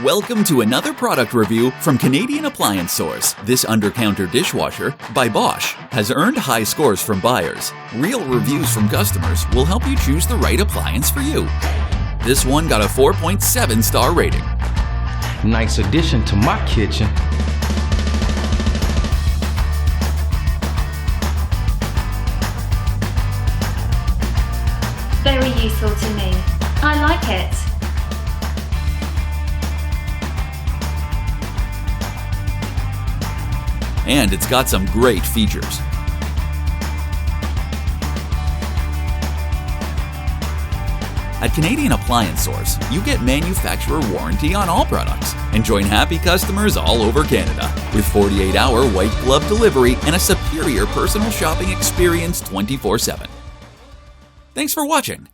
Welcome to another product review from Canadian Appliance Source. This Undercounter Dishwasher by Bosch has earned high scores from buyers. Real reviews from customers will help you choose the right appliance for you. This one got a 4.7 star rating. Nice addition to my kitchen. Very useful to me. I like it. And it's got some great features. At Canadian Appliance Source, you get manufacturer warranty on all products and join happy customers all over Canada with 48-hour white glove delivery and a superior personal shopping experience 24/7. Thanks for watching.